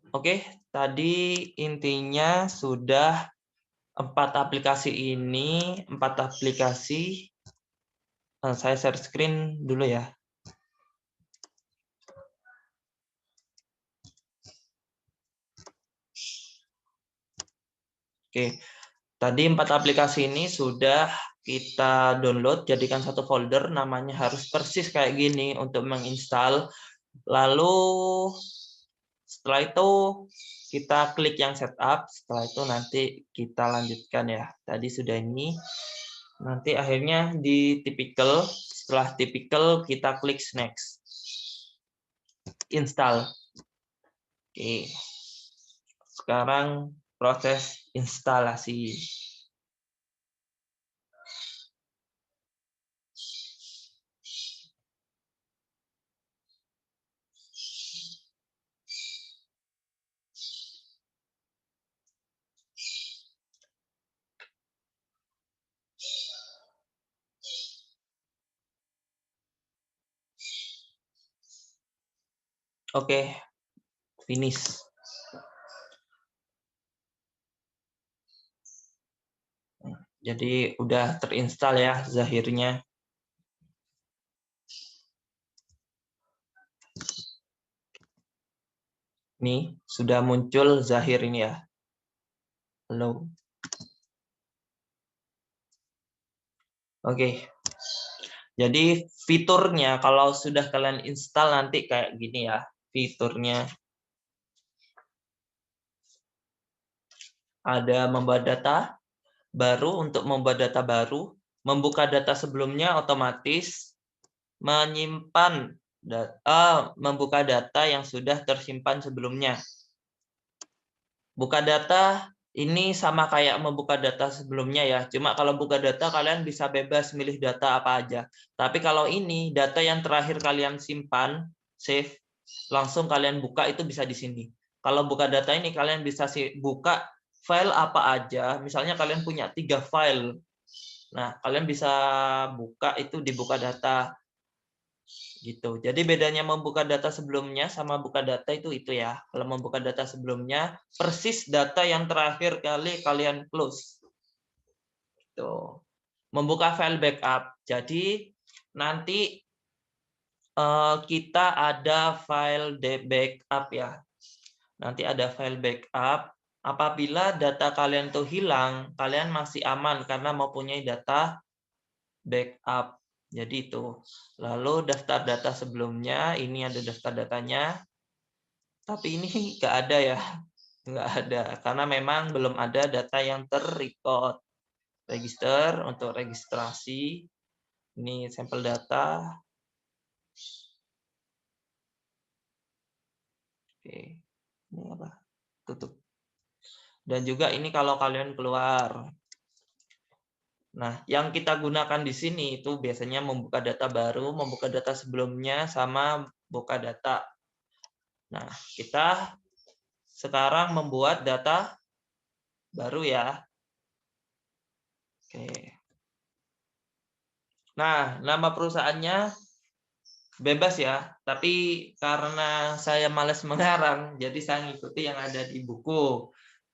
Oke, tadi intinya sudah 4 aplikasi ini, 4 aplikasi. Saya share screen dulu ya. Oke, tadi 4 aplikasi ini sudah kita download, jadikan satu folder, namanya harus persis kayak gini untuk menginstal. Lalu setelah itu kita klik yang setup, setelah itu nanti kita lanjutkan ya. Tadi sudah ini, nanti akhirnya di typical, setelah typical kita klik next. Install. Oke. Sekarang proses instalasi. Oke, finish. Jadi udah terinstall ya Zahirnya. Nih, sudah muncul Zahir ini ya. Halo. Oke. Jadi fiturnya kalau sudah kalian install nanti kayak gini ya. Fiturnya ada membuat data baru, untuk membuat data baru, membuka data sebelumnya otomatis, menyimpan data, membuka data yang sudah tersimpan sebelumnya. Buka data ini sama kayak membuka data sebelumnya ya. Cuma kalau buka data kalian bisa bebas milih data apa aja. Tapi kalau ini data yang terakhir kalian simpan, save, langsung kalian buka itu bisa di sini. Kalau buka data ini kalian bisa buka file apa aja. Misalnya kalian punya 3 file. Nah, kalian bisa buka itu di buka data. Gitu. Jadi bedanya membuka data sebelumnya sama buka data itu ya. Kalau membuka data sebelumnya persis data yang terakhir kali kalian close. Gitu. Membuka file backup. Jadi nanti kita ada file backup ya. Nanti ada file backup. Apabila data kalian tuh hilang, kalian masih aman karena mempunyai data backup. Jadi itu. Lalu daftar data sebelumnya, ini ada daftar datanya. Tapi ini nggak ada ya. Nggak ada. Karena memang belum ada data yang terrecord. Register untuk registrasi. Ini sampel data. Oke. Ini apa? Tutup. Dan juga ini kalau kalian keluar. Nah, yang kita gunakan di sini itu biasanya membuka data baru, membuka data sebelumnya, sama buka data. Nah, kita sekarang membuat data baru ya. Oke. Nah, nama perusahaannya bebas ya, tapi karena saya malas mengarang, jadi saya ngikuti yang ada di buku.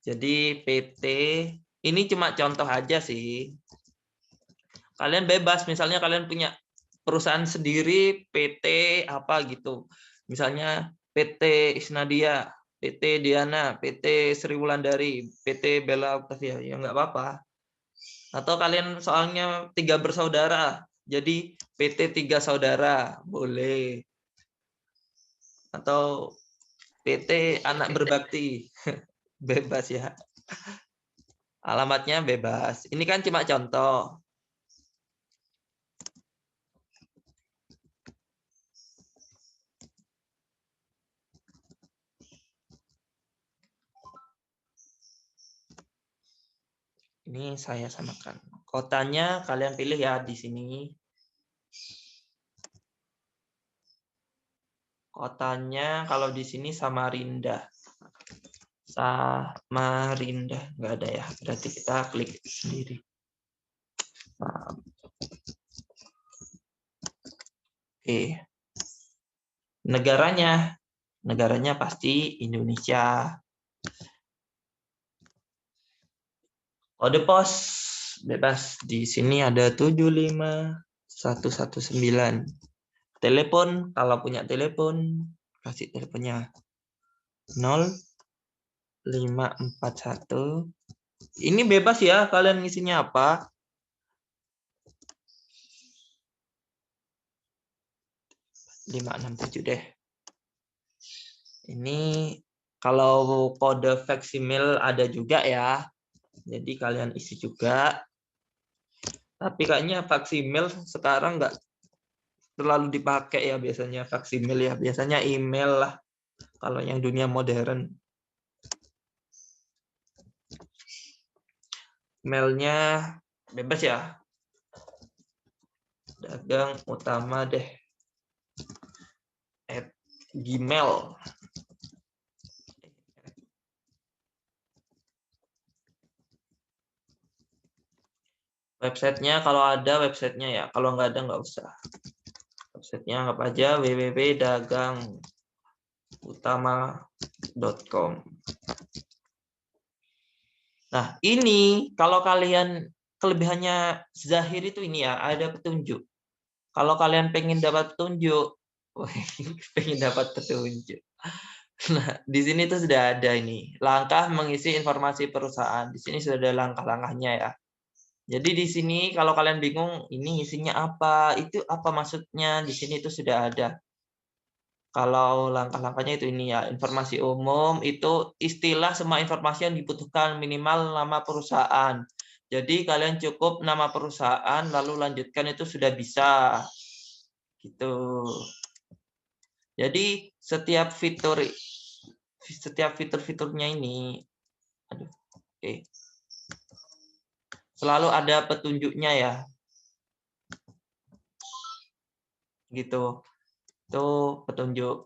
Jadi PT, ini cuma contoh aja sih. Kalian bebas, misalnya kalian punya perusahaan sendiri, PT apa gitu. Misalnya PT Isnadia, PT Diana, PT Sri Wulandari, PT Bella Octavia, ya nggak apa-apa. Atau kalian soalnya 3 bersaudara, jadi PT 3 saudara, boleh. Atau PT Anak Berbakti, bebas ya. Alamatnya bebas. Ini kan cuma contoh. Ini saya samakan. Kotanya kalian pilih ya di sini. Kotanya kalau di sini Samarinda. Samarinda nggak ada ya. Berarti kita klik sendiri. Oke. Negaranya Negaranya pasti Indonesia. Kode pos bebas. Di sini ada 75119. Telepon, kalau punya telepon, kasih teleponnya 0541. Ini bebas ya, kalian ngisinya apa? 567 deh. Ini kalau kode faksimil ada juga ya. Jadi kalian isi juga. Tapi kayaknya faksimil sekarang nggak terlalu dipakai ya biasanya faksimil ya. Biasanya email lah kalau yang dunia modern. Mailnya bebas ya. Dagang utama deh. @gmail. Websitenya kalau ada websitenya ya. Kalau nggak ada nggak usah. Websitenya anggap aja www.dagangutama.com. Nah, ini kalau kalian kelebihannya Zahir itu ini ya, ada petunjuk. Kalau kalian pengen dapat petunjuk, pengen dapat petunjuk. Nah, di sini tuh sudah ada ini, langkah mengisi informasi perusahaan. Di sini sudah ada langkah-langkahnya ya. Jadi di sini kalau kalian bingung ini isinya apa, itu apa maksudnya, di sini itu sudah ada. Kalau langkah-langkahnya itu ini ya, informasi umum itu istilah semua informasi yang dibutuhkan minimal nama perusahaan. Jadi kalian cukup nama perusahaan lalu lanjutkan itu sudah bisa. Gitu. Jadi setiap fitur-fiturnya ini selalu ada petunjuknya ya. Gitu. Itu petunjuk.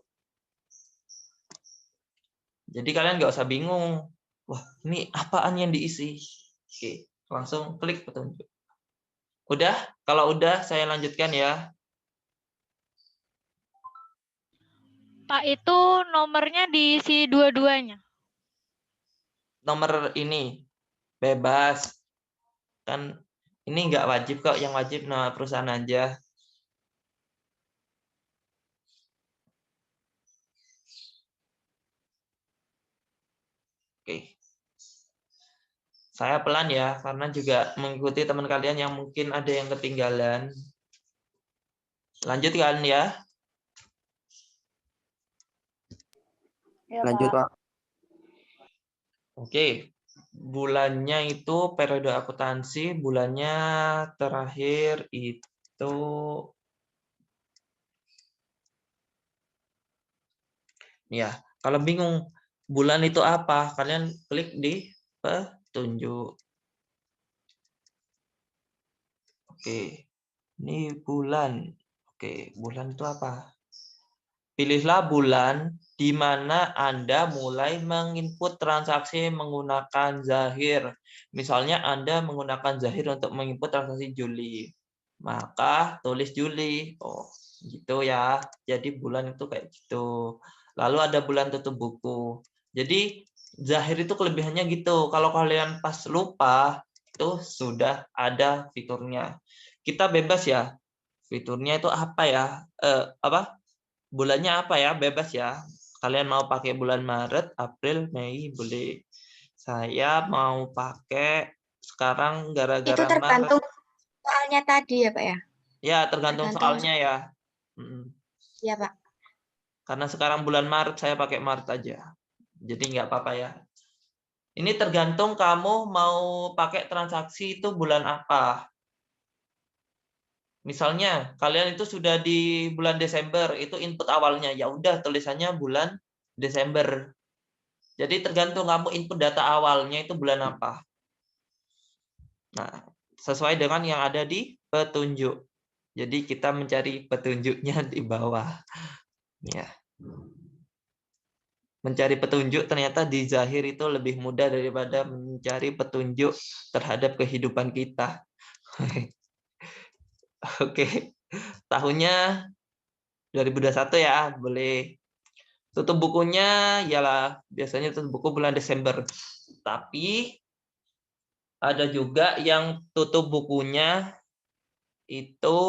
Jadi kalian nggak usah bingung. Wah, ini apaan yang diisi? Oke, langsung klik petunjuk. Udah? Kalau udah, saya lanjutkan ya. Pak, itu nomornya diisi dua-duanya. Nomor ini bebas. Kan ini nggak wajib kok, yang wajib nama perusahaan aja. Oke. Saya pelan ya, karena juga mengikuti teman kalian yang mungkin ada yang ketinggalan. Lanjutkan ya. Lanjut, Pak. Oke. Bulannya itu periode akuntansi, bulannya terakhir itu ya. Kalau bingung bulan itu apa, kalian klik di petunjuk. Oke. Ini bulan. Oke, bulan itu apa? Pilihlah bulan di mana Anda mulai menginput transaksi menggunakan Zahir. Misalnya Anda menggunakan Zahir untuk menginput transaksi Juli. Maka tulis Juli. Oh, gitu ya. Jadi bulan itu kayak gitu. Lalu ada bulan tutup buku. Jadi Zahir itu kelebihannya gitu. Kalau kalian pas lupa, itu sudah ada fiturnya. Kita bebas ya. Fiturnya itu apa ya? Bulannya apa ya? Bebas ya. Kalian mau pakai bulan Maret, April, Mei, boleh. Saya mau pakai sekarang Itu gara-gara Maret. tergantung soalnya tadi ya, Pak ya? Ya, tergantung Tergantung soalnya ya. Iya, Pak. Karena sekarang bulan Maret, saya pakai Maret aja. Jadi nggak apa-apa ya. Ini tergantung kamu mau pakai transaksi itu bulan apa. Misalnya kalian itu sudah di bulan Desember, itu input awalnya. Ya udah tulisannya bulan Desember. Jadi tergantung kamu input data awalnya itu bulan apa. Nah, sesuai dengan yang ada di petunjuk. Jadi kita mencari petunjuknya di bawah. Ya. Mencari petunjuk ternyata di Zahir itu lebih mudah daripada mencari petunjuk terhadap kehidupan kita. Oke. Tahunnya 2021 ya, boleh. Tutup bukunya ialah biasanya tutup buku bulan Desember. Tapi ada juga yang tutup bukunya itu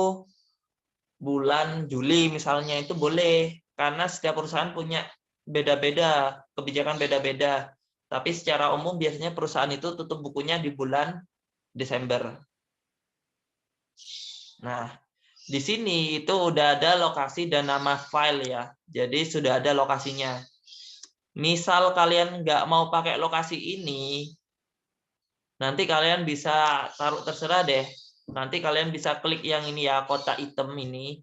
bulan Juli misalnya, itu boleh karena setiap perusahaan punya beda-beda, kebijakan beda-beda. Tapi secara umum biasanya perusahaan itu tutup bukunya di bulan Desember. Nah, di sini itu udah ada lokasi dan nama file ya. Jadi sudah ada lokasinya. Misal kalian nggak mau pakai lokasi ini, nanti kalian bisa taruh terserah deh. Nanti kalian bisa klik yang ini ya, kotak hitam ini.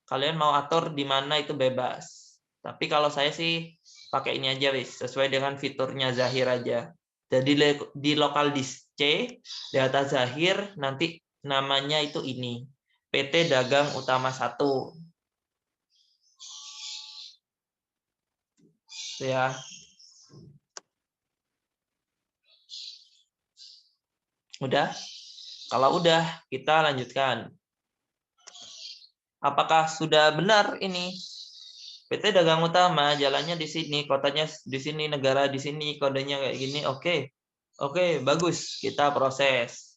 Kalian mau atur di mana itu bebas. Tapi kalau saya sih pakai ini aja wis, sesuai dengan fiturnya Zahir aja. Jadi di lokal disk C, data Zahir nanti namanya itu ini. PT Dagang Utama 1. Ya. Udah? Kalau udah, kita lanjutkan. Apakah sudah benar ini? PT Dagang Utama, jalannya di sini, kotanya di sini, negara di sini, kodenya kayak gini. Oke. Oke, bagus. Kita proses.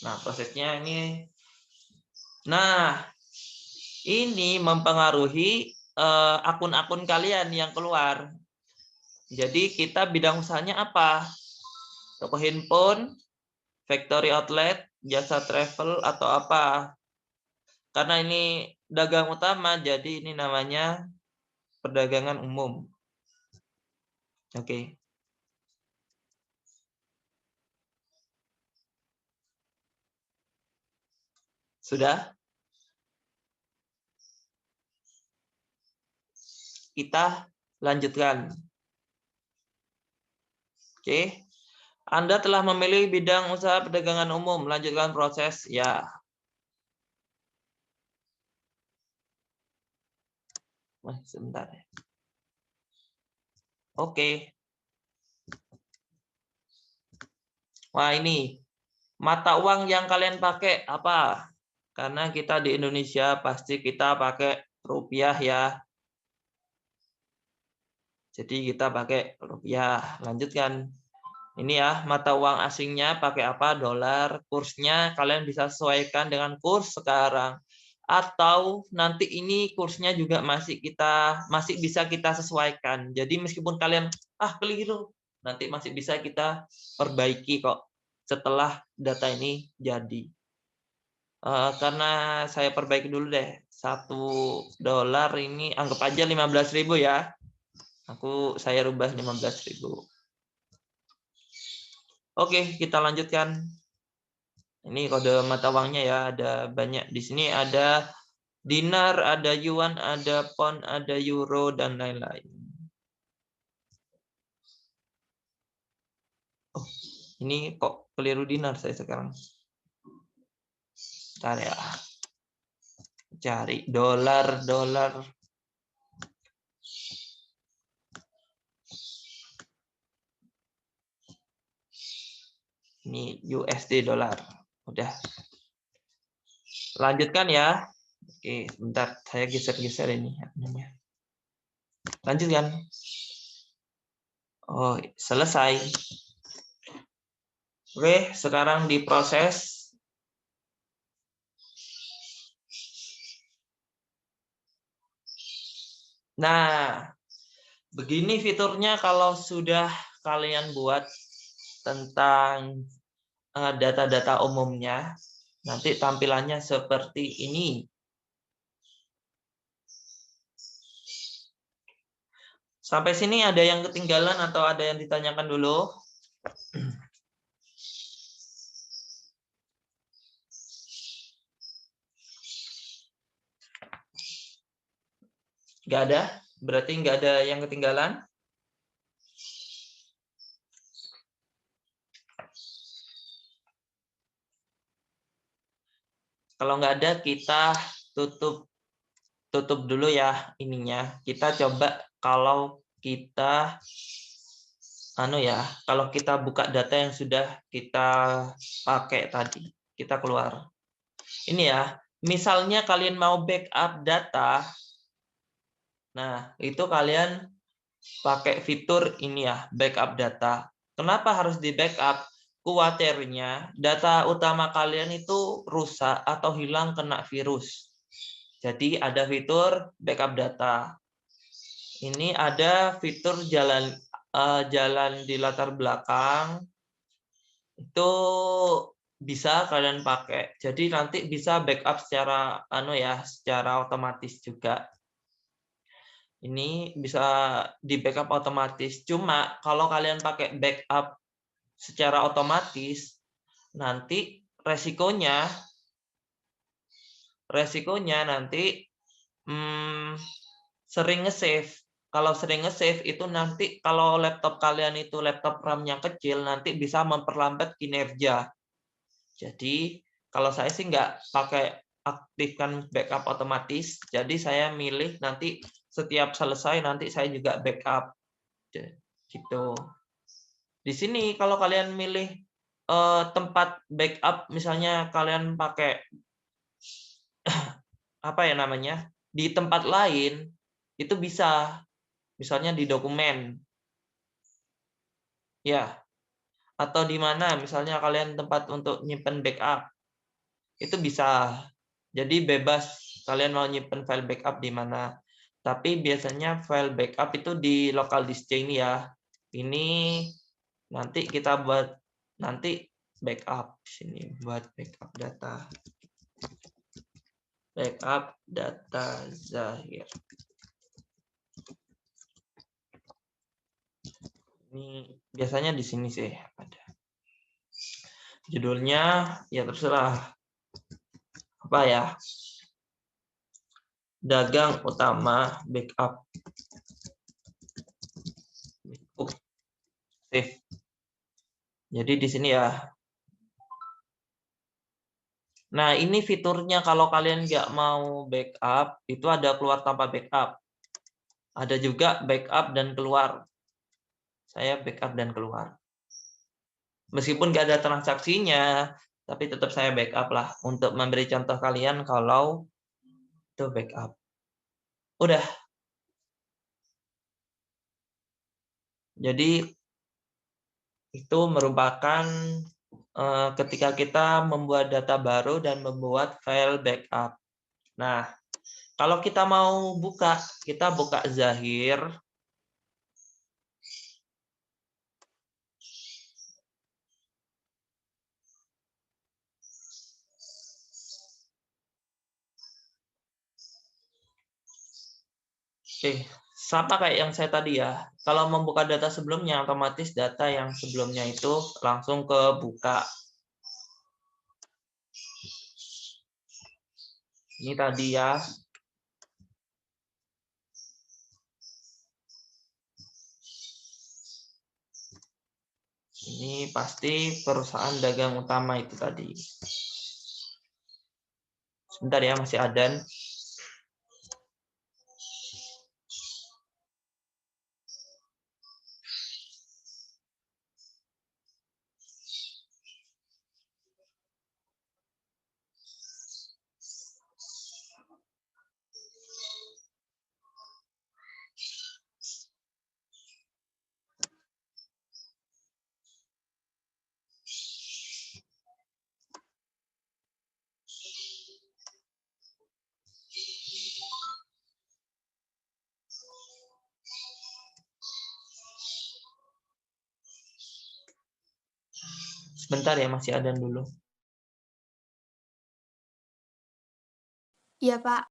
Nah, prosesnya ini. Nah, ini mempengaruhi akun-akun kalian yang keluar. Jadi kita bidang usahanya apa? Toko handphone, factory outlet, jasa travel, atau apa? Karena ini dagang utama, jadi ini namanya perdagangan umum. Oke. Sudah? Kita lanjutkan. Oke. Anda telah memilih bidang usaha perdagangan umum. Lanjutkan proses. Ya. Sebentar. Oke. Wah, ini. Mata uang yang kalian pakai apa? Karena kita di Indonesia pasti kita pakai rupiah ya. Jadi kita pakai rupiah. Lanjutkan. Ini ya, mata uang asingnya pakai apa? Dolar. Kursnya kalian bisa sesuaikan dengan kurs sekarang. Atau nanti ini kursnya juga masih bisa kita sesuaikan. Jadi meskipun kalian keliru, nanti masih bisa kita perbaiki kok setelah data ini jadi. Karena saya perbaiki dulu deh. $1 ini anggap aja 15.000 ya. Saya rubah 15.000. Oke, kita lanjutkan. Ini kode mata uangnya ya, ada banyak. Di sini ada dinar, ada yuan, ada pound, ada euro, dan lain-lain. Oh, ini kok keliru dinar saya sekarang. Bentar ya. Cari dolar. Ini USD dolar. Udah. Lanjutkan ya. Oke, sebentar. Saya geser-geser ini. Lanjutkan. Oh, selesai. Oke, sekarang diproses. Nah, begini fiturnya kalau sudah kalian buat tentang data-data umumnya, nanti tampilannya seperti ini. Sampai sini ada yang ketinggalan atau ada yang ditanyakan dulu? Nggak ada? Berarti nggak ada yang ketinggalan? Kalau nggak ada, kita tutup dulu ya ininya. Kita coba kalau kita kalau kita buka data yang sudah kita pakai tadi, kita keluar. Ini ya, misalnya kalian mau backup data, Nah, itu kalian pakai fitur ini ya, backup data. Kenapa harus di backup? Khawatirnya data utama kalian itu rusak atau hilang kena virus. Jadi ada fitur backup data. Ini ada fitur jalan di latar belakang. Itu bisa kalian pakai. Jadi nanti bisa backup secara secara otomatis juga. Ini bisa di backup otomatis. Cuma kalau kalian pakai backup secara otomatis, nanti resikonya nanti sering nge-save. Kalau sering nge-save itu nanti kalau laptop kalian itu laptop RAM-nya kecil, nanti bisa memperlambat kinerja. Jadi kalau saya sih nggak pakai aktifkan backup otomatis. Jadi saya milih nanti setiap selesai nanti saya juga backup. Gitu. Di sini kalau kalian milih tempat backup, misalnya kalian pakai apa ya namanya di tempat lain, itu bisa. Misalnya di dokumen, ya, atau di mana misalnya kalian tempat untuk nyimpen backup, itu bisa. Jadi bebas kalian mau nyimpen file backup di mana. Tapi biasanya file backup itu di local disk ini ya. Ini nanti kita buat nanti backup sini buat backup data. Backup data Zahir. Ini biasanya di sini sih ada. Judulnya ya terserah apa ya. Dagang utama backup. Save. Jadi di sini ya. Nah, ini fiturnya kalau kalian nggak mau backup, itu ada keluar tanpa backup. Ada juga backup dan keluar. Saya backup dan keluar. Meskipun nggak ada transaksinya, tapi tetap saya backup lah. Untuk memberi contoh kalian kalau itu backup. Udah. Jadi, itu merupakan ketika kita membuat data baru dan membuat file backup. Nah, kalau kita mau buka, kita buka Zahir. Oke, sama kayak yang saya tadi ya. Kalau membuka data sebelumnya, otomatis data yang sebelumnya itu langsung ke buka. Ini tadi ya. Ini pasti perusahaan dagang utama itu tadi. Sebentar ya, masih ada. Sebentar ya, masih ada dulu. Iya, Pak.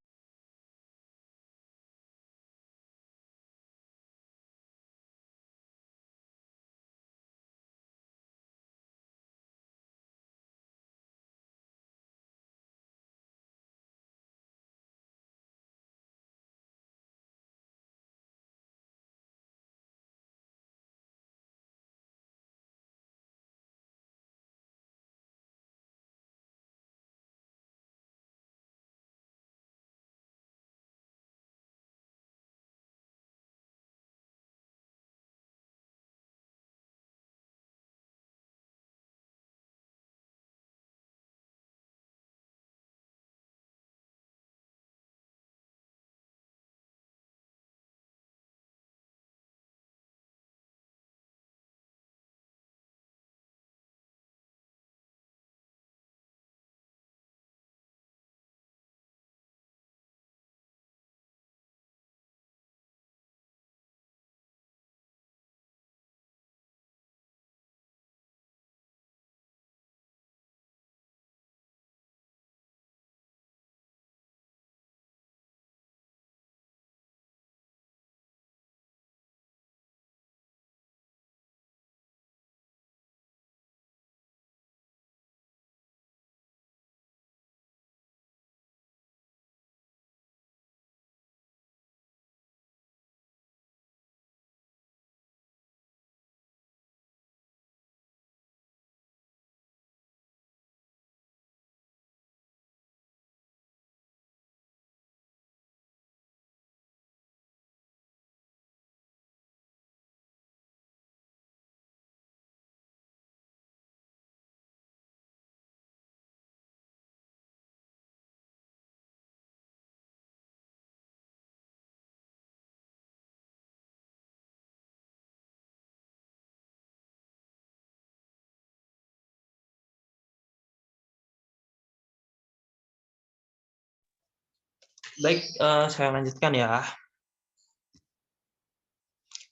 Baik, saya lanjutkan ya.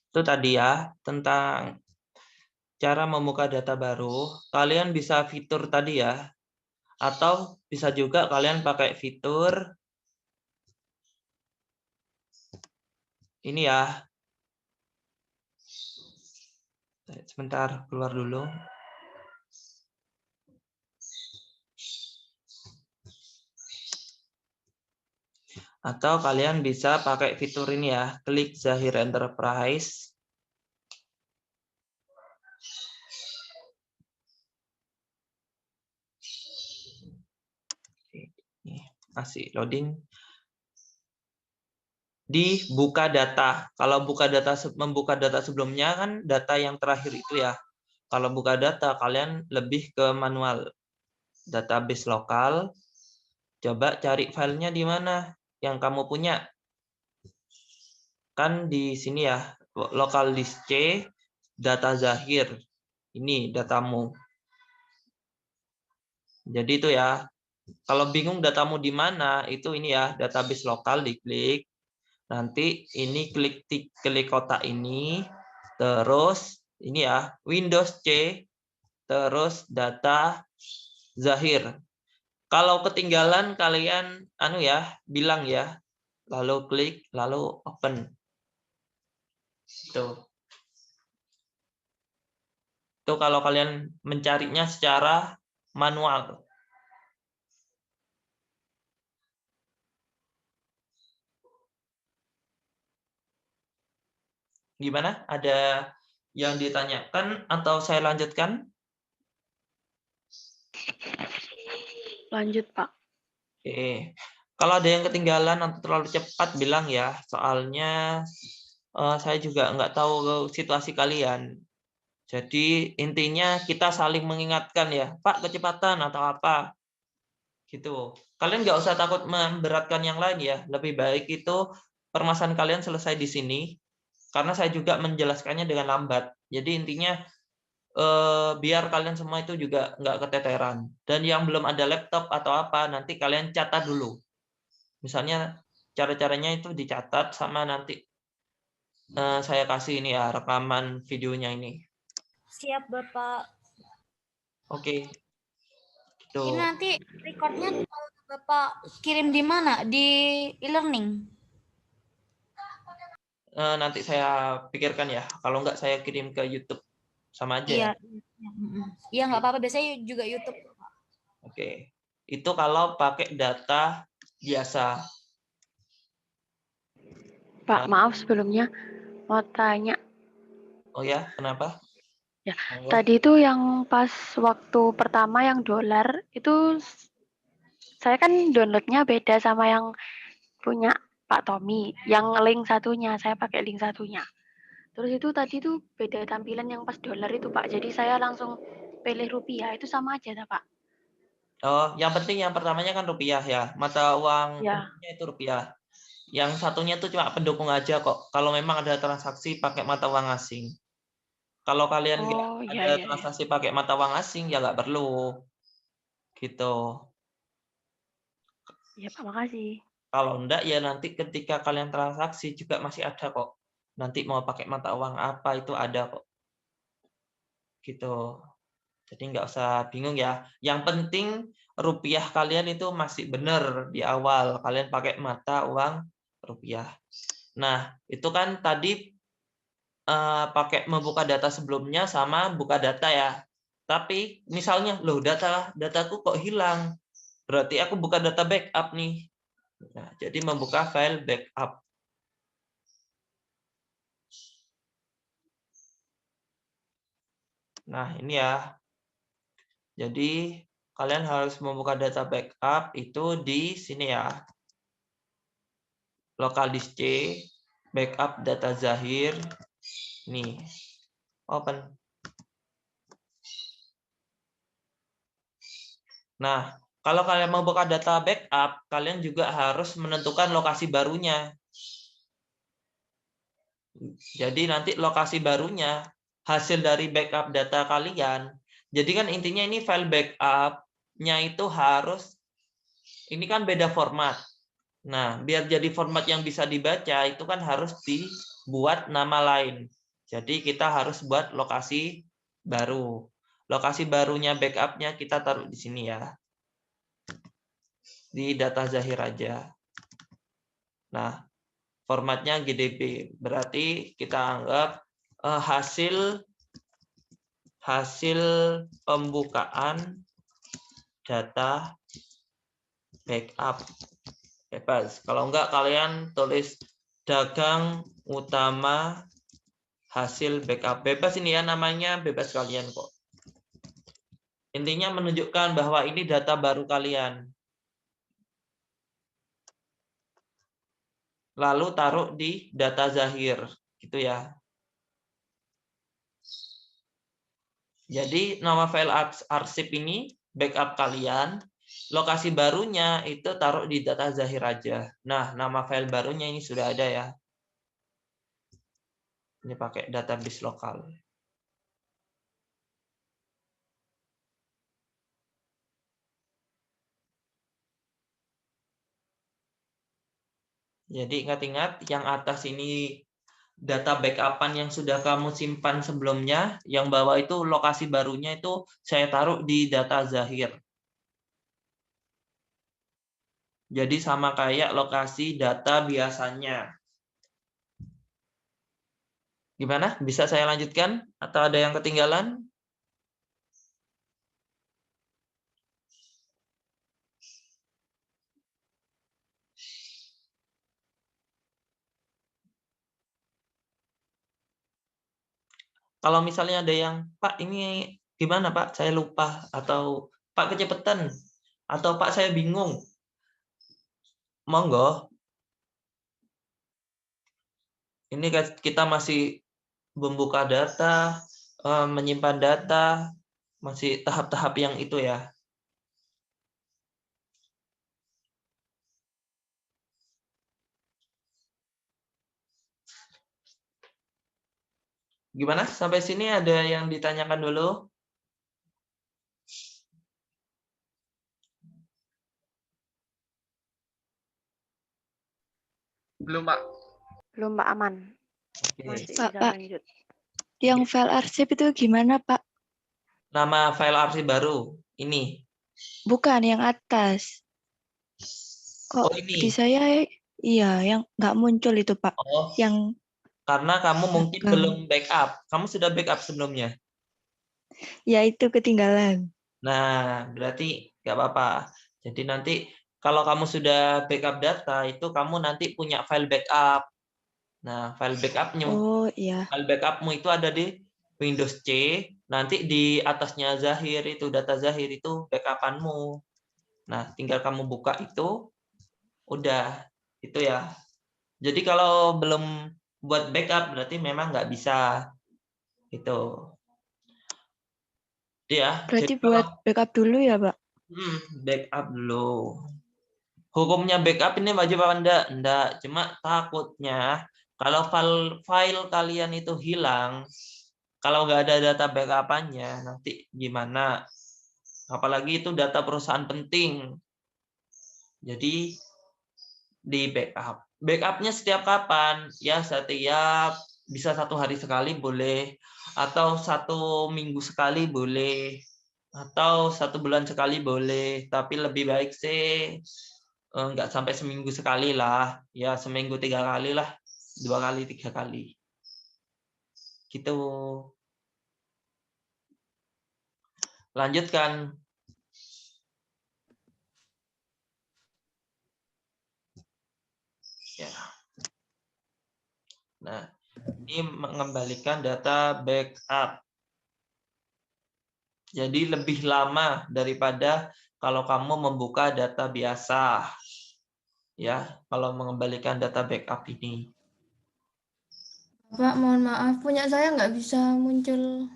Itu tadi ya, tentang cara membuka data baru. Kalian bisa fitur tadi ya, atau bisa juga kalian pakai fitur ini ya. Sebentar, keluar dulu. Atau kalian bisa pakai fitur ini ya, klik Zahir Enterprise. Ini masih loading. Di buka data. Kalau membuka data sebelumnya kan data yang terakhir itu ya. Kalau buka data kalian lebih ke manual. Database lokal. Coba cari filenya di mana yang kamu punya. Kan di sini ya, lokal list C, data Zahir. Ini datamu. Jadi itu ya. Kalau bingung datamu di mana, itu ini ya, database lokal diklik. Nanti ini klik kotak ini, terus ini ya, Windows C, terus data Zahir. Kalau ketinggalan kalian bilang ya, lalu klik, lalu open. Itu kalau kalian mencarinya secara manual. Gimana? Ada yang ditanyakan atau saya lanjutkan? Lanjut, Pak. Oke. Kalau ada yang ketinggalan atau terlalu cepat bilang ya, soalnya saya juga nggak tahu situasi kalian. Jadi intinya kita saling mengingatkan ya, Pak kecepatan atau apa, gitu. Kalian nggak usah takut memberatkan yang lain ya. Lebih baik itu permasalahan kalian selesai di sini, karena saya juga menjelaskannya dengan lambat. Jadi intinya biar kalian semua itu juga nggak keteteran. Dan yang belum ada laptop atau apa, nanti kalian catat dulu. Misalnya cara-caranya itu dicatat sama nanti saya kasih ini ya rekaman videonya ini. Siap, Bapak. Oke. Gitu. Ini nanti recordnya Bapak kirim di mana? Di e-learning? Nanti saya pikirkan ya. Kalau nggak saya kirim ke YouTube. Sama aja ya. Iya, nggak apa-apa. Biasanya juga YouTube. Oke. Itu kalau pakai data biasa. Pak, maaf sebelumnya mau tanya. Oh ya, kenapa? Ya, tadi itu yang pas waktu pertama yang dolar itu saya kan downloadnya beda sama yang punya Pak Tommy. Yang link satunya, saya pakai link satunya. Terus itu tadi tuh beda tampilan yang pas dolar itu, Pak. Jadi saya langsung pilih rupiah. Itu sama aja, Pak? Oh, yang penting yang pertamanya kan rupiah ya. Mata uang Ya. umumnya itu rupiah. Yang satunya tuh cuma pendukung aja kok. Kalau memang ada transaksi pakai mata uang asing. Kalau kalian nggak ada transaksi pakai mata uang asing, ya nggak perlu. Gitu. Ya, Pak, makasih. Kalau enggak, ya nanti ketika kalian transaksi juga masih ada kok. Nanti mau pakai mata uang apa itu ada kok. Gitu. Jadi nggak usah bingung ya. Yang penting rupiah kalian itu masih benar di awal. Kalian pakai mata uang rupiah. Nah, itu kan tadi pakai membuka data sebelumnya sama buka data ya. Tapi misalnya, loh dataku kok hilang. Berarti aku buka data backup nih. Nah, jadi membuka file backup. Nah, ini ya. Jadi kalian harus membuka data backup itu di sini ya. Local disk C, backup data Zahir. Nih, open. Nah, kalau kalian mau buka data backup, kalian juga harus menentukan lokasi barunya. Jadi nanti lokasi barunya hasil dari backup data kalian. Jadi kan intinya ini file backup-nya itu harus, ini kan beda format. Nah, biar jadi format yang bisa dibaca, itu kan harus dibuat nama lain. Jadi kita harus buat lokasi baru. Lokasi barunya backup-nya kita taruh di sini ya. Di data Zahir aja. Nah, formatnya GDB. Berarti kita anggap hasil pembukaan data backup. Bebas. Kalau enggak kalian tulis dagang utama hasil backup. Bebas ini ya, namanya bebas kalian kok. Intinya menunjukkan bahwa ini data baru kalian. Lalu taruh di data Zahir, gitu ya. Jadi nama file arsip ini backup kalian. Lokasi barunya itu taruh di data Zahir aja. Nah, nama file barunya ini sudah ada ya. Ini pakai database lokal. Jadi ingat-ingat yang atas ini data backupan yang sudah kamu simpan sebelumnya, yang bawah itu lokasi barunya itu saya taruh di data Zahir. Jadi sama kayak lokasi data biasanya. Gimana? Bisa saya lanjutkan? Atau ada yang ketinggalan? Kalau misalnya ada yang, Pak ini gimana Pak? Saya lupa. Atau Pak kecepatan. Atau Pak saya bingung. Monggo. Ini kita masih membuka data, menyimpan data, masih tahap-tahap yang itu ya. Gimana? Sampai sini ada yang ditanyakan dulu? Belum, Pak. Belum, Pak, aman. Oke. Masih Pak, bisa Pak. lanjut. Yang file arsip itu gimana, Pak? Nama file arsip baru ini. Bukan yang atas. Oh Kok ini. di saya iya yang nggak muncul itu, Pak. Oh, Yang karena kamu mungkin dagang. belum backup. Kamu sudah backup sebelumnya. Ya itu ketinggalan. Nah, berarti nggak apa-apa. Jadi nanti kalau kamu sudah backup data, itu kamu nanti punya file backup. Nah, file Oh iya. backupmu itu ada di Windows C. Nanti di atasnya Zahir itu data Zahir itu backupanmu. Nah, tinggal kamu buka itu, udah itu ya. Jadi kalau belum buat backup berarti memang nggak bisa itu. Ya. Berarti Jadi buat kalau backup dulu ya, Pak? backup dulu. Hukumnya backup ini wajib apa enggak? Enggak. Cuma takutnya kalau file kalian itu hilang, kalau nggak ada data backup-nya, nanti gimana? Apalagi itu data perusahaan penting. Jadi di backup. Backupnya setiap kapan? Ya setiap bisa 1 hari sekali boleh, atau 1 minggu sekali boleh, atau 1 bulan sekali boleh. Tapi lebih baik sih nggak sampai seminggu sekali lah. Ya seminggu 3 kali lah, 2 kali 3 kali. Gitu. Lanjutkan. Ya. Nah, ini mengembalikan data backup. Jadi lebih lama daripada kalau kamu membuka data biasa. Ya, kalau mengembalikan data backup ini. Pak, mohon maaf, punya saya nggak bisa muncul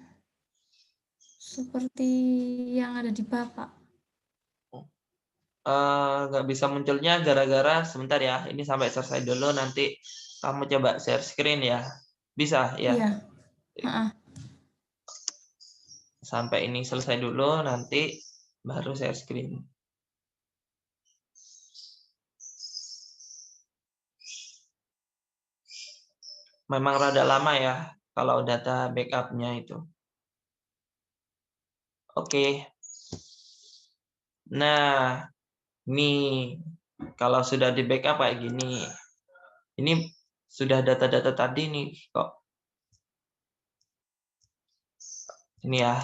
seperti yang ada di Bapak. Nggak bisa munculnya gara-gara sebentar ya. Ini sampai selesai dulu, nanti kamu coba share screen ya. Bisa ya. Iya. Heeh. Sampai ini selesai dulu, nanti baru share screen. memang rada lama ya kalau data backup-nya itu. Oke. Nah, ini kalau sudah di backup kayak gini. Ini sudah data-data tadi nih kok. Ini ya.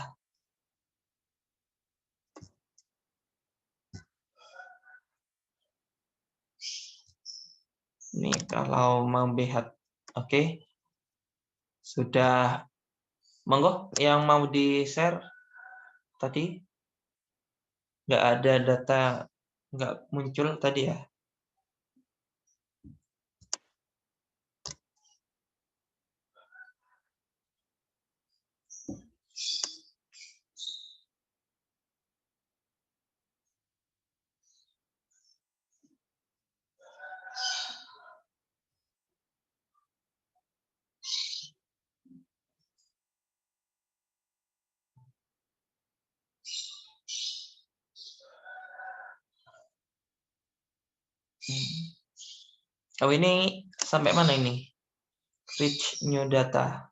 Ini kalau mau lihat. Oke. Sudah. Monggo yang mau di-share tadi. Nggak ada data, nggak muncul tadi ya. Oh, ini sampai mana ini? Reach new data.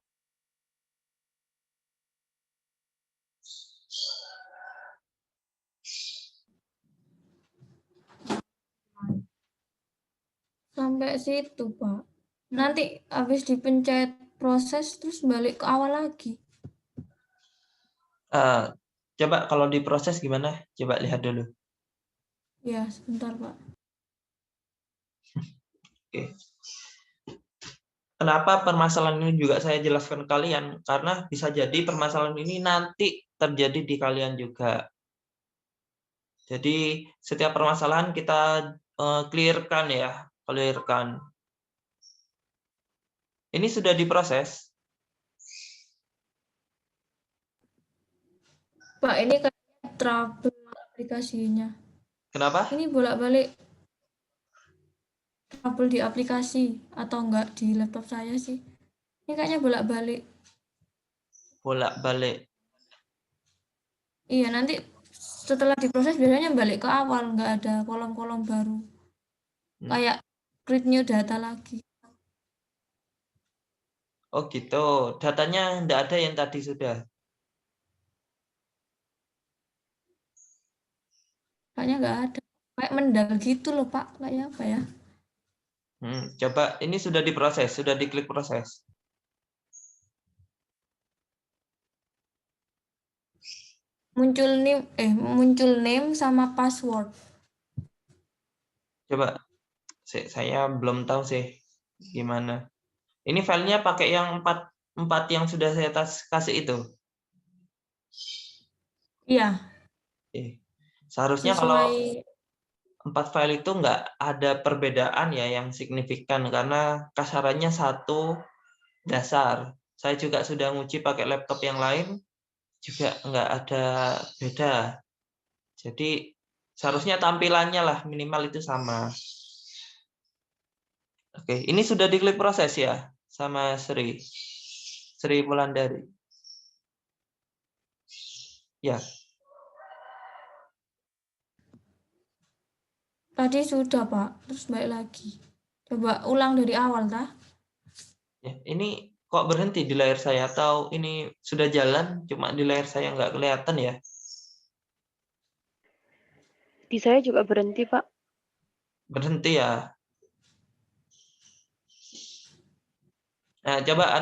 Sampai situ, Pak. Nanti habis dipencet proses terus balik ke awal lagi. Coba kalau diproses gimana? Coba lihat dulu. Ya, sebentar, Pak. Oke. Kenapa permasalahan ini juga saya jelaskan ke kalian? Karena bisa jadi permasalahan ini nanti terjadi di kalian juga. Jadi setiap permasalahan kita clearkan ya, clearkan. Ini sudah diproses. Pak, ini kayaknya trouble aplikasinya. Kenapa? Ini bolak-balik trouble di aplikasi atau enggak di laptop saya sih. Ini kayaknya bolak-balik. Bolak-balik. Iya, nanti setelah diproses biasanya balik ke awal, nggak ada kolom-kolom baru. Kayak create new data lagi. Oh gitu. Datanya enggak ada yang tadi sudah. Kayaknya nggak ada. Kayak mendal gitu loh, Pak. Kayak apa ya? Coba ini sudah diproses, sudah diklik proses. Muncul name sama password. Coba. Saya belum tahu sih gimana. Ini filenya pakai yang 4 yang sudah saya kasih itu. Iya, Seharusnya kalau sesuai 4 file itu nggak ada perbedaan ya yang signifikan karena kasarannya satu dasar. Saya juga sudah nguji pakai laptop yang lain juga nggak ada beda. Jadi seharusnya tampilannya lah minimal itu sama. Oke, ini sudah diklik proses ya sama Sri Wulandari. Ya. tadi sudah, Pak. Terus balik lagi. Coba ulang dari awal, tah? Ya, ini kok berhenti di layar saya atau ini sudah jalan cuma di layar saya nggak kelihatan ya? Di saya juga berhenti, Pak. Berhenti ya. Nah, coba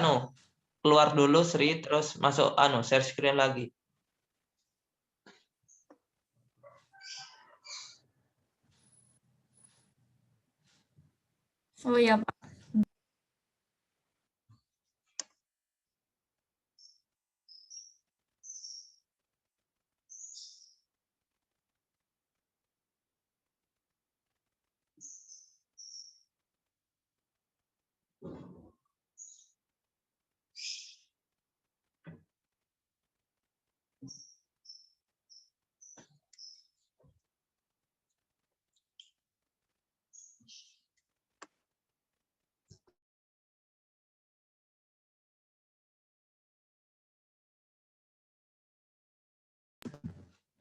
keluar dulu Sri terus masuk share screen lagi. Oh iya, Pak.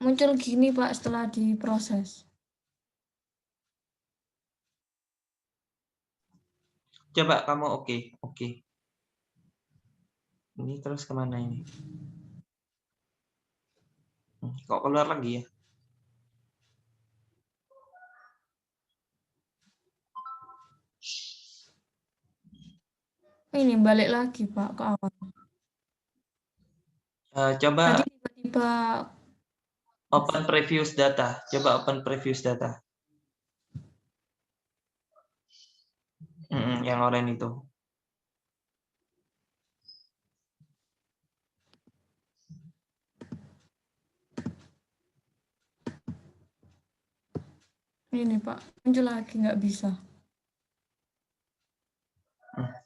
Muncul gini, Pak, setelah diproses. Coba kamu oke. Ini terus kemana ini? Kok keluar lagi ya? Ini balik lagi Pak ke awal. Coba Tadi tiba-tiba open previous data. Coba open previous data. Yang oranye itu. ini Pak muncul lagi nggak bisa.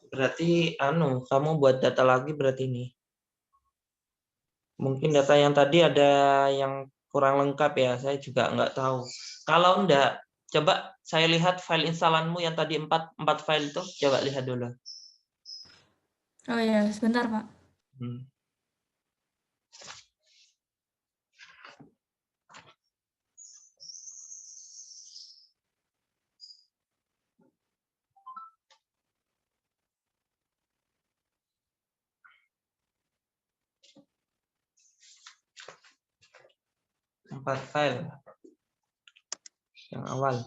Berarti kamu buat data lagi berarti ini. Mungkin data yang tadi ada yang kurang lengkap ya, saya juga nggak tahu. Kalau enggak, coba saya lihat file instalanmu yang tadi 4 file itu, coba lihat dulu. Oh ya, sebentar Pak. Empat file yang awal.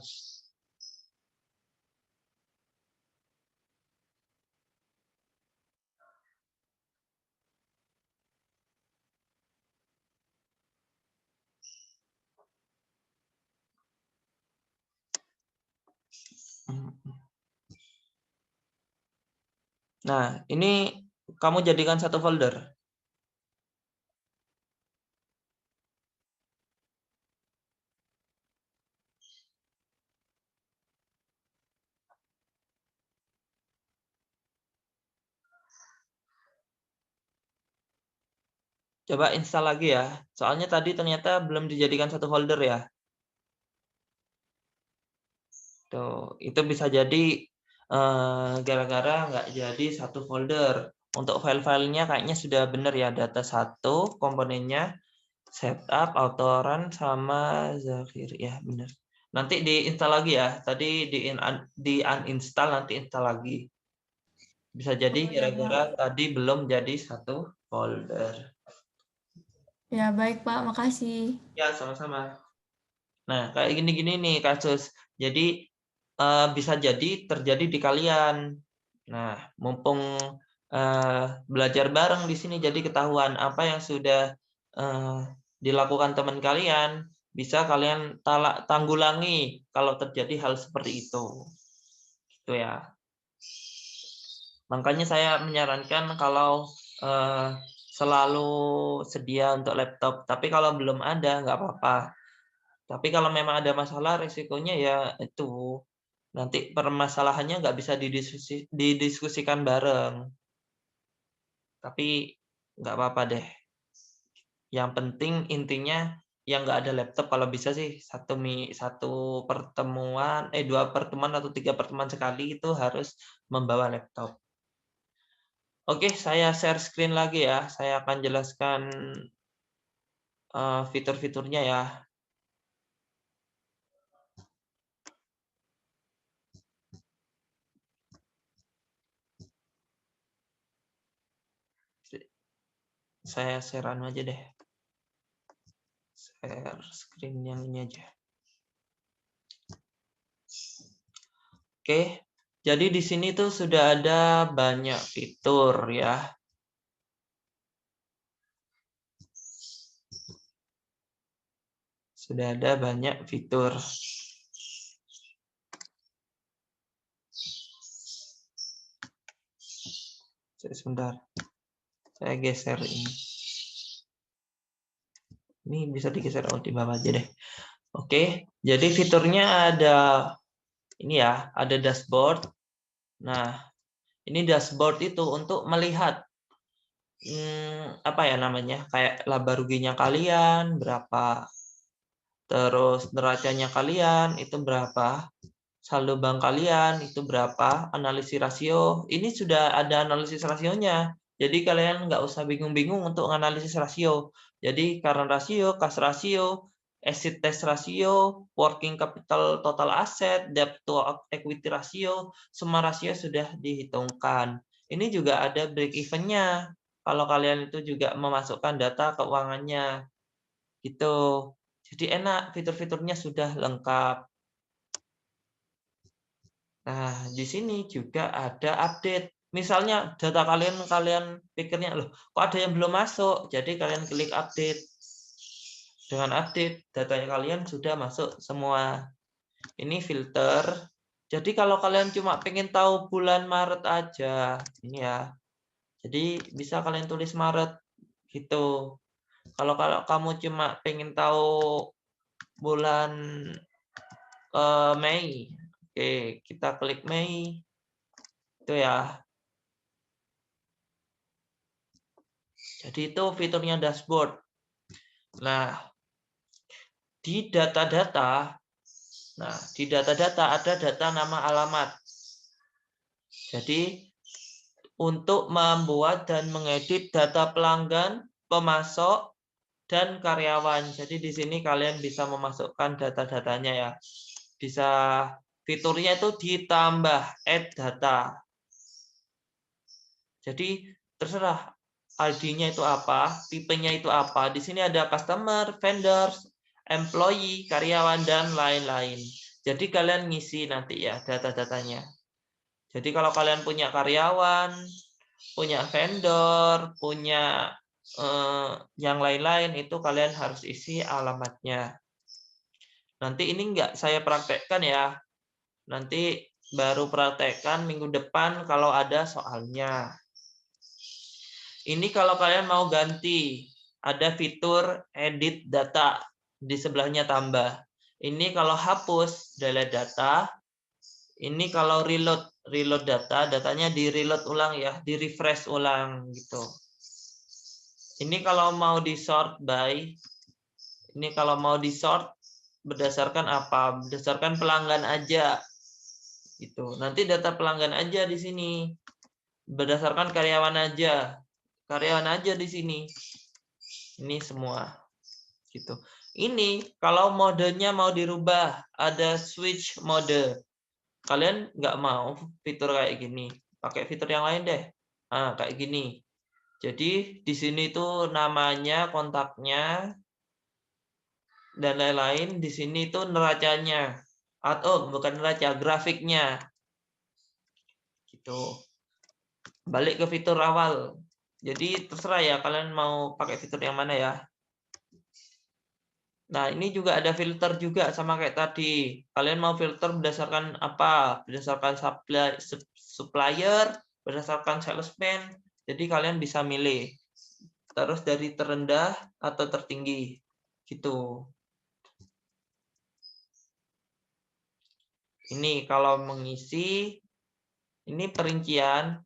Nah, ini kamu jadikan satu folder. Coba install lagi ya. Soalnya tadi ternyata belum dijadikan satu folder ya. Tuh, itu bisa jadi gara-gara nggak jadi satu folder. Untuk file-filenya kayaknya sudah benar ya, data 1, komponennya, setup, autoran, sama Zafir. Ya, benar. Nanti diinstal lagi ya. Tadi di uninstall, nanti install lagi. Bisa jadi gara-gara tadi belum jadi satu folder. Ya, baik Pak, makasih. Ya, sama-sama. Nah, kayak gini-gini nih kasus. Jadi, bisa jadi terjadi di kalian. Nah, mumpung belajar bareng di sini, jadi ketahuan apa yang sudah dilakukan teman kalian, bisa kalian tanggulangi kalau terjadi hal seperti itu. Gitu ya. Makanya saya menyarankan kalau selalu sedia untuk laptop. Tapi kalau belum ada, nggak apa-apa. Tapi kalau memang ada masalah, risikonya ya itu. Nanti permasalahannya nggak bisa didiskusikan bareng. Tapi nggak apa-apa deh. Yang penting intinya yang nggak ada laptop kalau bisa sih satu pertemuan, 2 pertemuan atau 3 pertemuan sekali itu harus membawa laptop. Oke, saya share screen lagi ya. Saya akan jelaskan fitur-fiturnya ya. Saya share aja deh. Share screen yang ini aja. Oke, jadi di sini tuh sudah ada banyak fitur ya. Sudah ada banyak fitur. Sebentar. Saya geser ini. Ini bisa digeser di bawah aja deh. Oke, jadi fiturnya ada ini ya, ada dashboard. Nah, ini dashboard itu untuk melihat apa ya namanya, kayak laba ruginya kalian berapa, terus neracanya kalian itu berapa, saldo bank kalian itu berapa, analisis rasio. Ini sudah ada analisis rasionya. Jadi kalian nggak usah bingung-bingung untuk analisis rasio. Jadi current rasio, cash rasio, asset test rasio, working capital total asset, debt to equity rasio, semua rasio sudah dihitungkan. Ini juga ada break even-nya. kalau kalian itu juga memasukkan data keuangannya. Gitu. Jadi enak, fitur-fiturnya sudah lengkap. Nah, di sini juga ada update. Misalnya data kalian pikirnya, loh, kok ada yang belum masuk? Jadi kalian klik update. Dengan update, datanya kalian sudah masuk semua. Ini filter. Jadi kalau kalian cuma pengen tahu bulan Maret aja, ini ya. Jadi bisa kalian tulis Maret gitu. Kalau kamu cuma pengen tahu bulan Mei, oke, kita klik Mei. Itu ya. Jadi itu fiturnya dashboard. Nah, di data-data, ada data nama alamat. Jadi untuk membuat dan mengedit data pelanggan, pemasok, dan karyawan. Jadi di sini kalian bisa memasukkan data-datanya ya. Bisa fiturnya itu ditambah add data. Jadi terserah ID-nya itu apa, tipenya itu apa. Di sini ada customer, vendors, employee, karyawan, dan lain-lain. Jadi kalian ngisi nanti ya data-datanya. Jadi kalau kalian punya karyawan, punya vendor, punya yang lain-lain, itu kalian harus isi alamatnya. Nanti ini enggak saya praktekkan ya. Nanti baru praktekkan minggu depan kalau ada soalnya. Ini kalau kalian mau ganti, ada fitur edit data, di sebelahnya tambah. Ini kalau hapus, delete data. Ini kalau reload data, datanya di reload ulang ya, di refresh ulang gitu. Ini kalau mau di sort by, ini kalau mau di sort berdasarkan apa? Berdasarkan pelanggan aja. Gitu. Nanti data pelanggan aja di sini. Berdasarkan karyawan aja. Karyawan aja di sini. Ini semua. Gitu. Ini kalau modenya mau dirubah, ada switch mode. Kalian nggak mau fitur kayak gini, pakai fitur yang lain deh. Nah, kayak gini. Jadi di sini tuh namanya, kontaknya, dan lain-lain. Di sini tuh neracanya, atau bukan neraca, grafiknya. Gitu. Balik ke fitur awal. Jadi terserah ya kalian mau pakai fitur yang mana ya. Nah, ini juga ada filter juga sama kayak tadi. Kalian mau filter berdasarkan apa? Berdasarkan supplier, berdasarkan salesman. Jadi kalian bisa milih. Terus dari terendah atau tertinggi. Gitu. Ini kalau mengisi, ini perincian.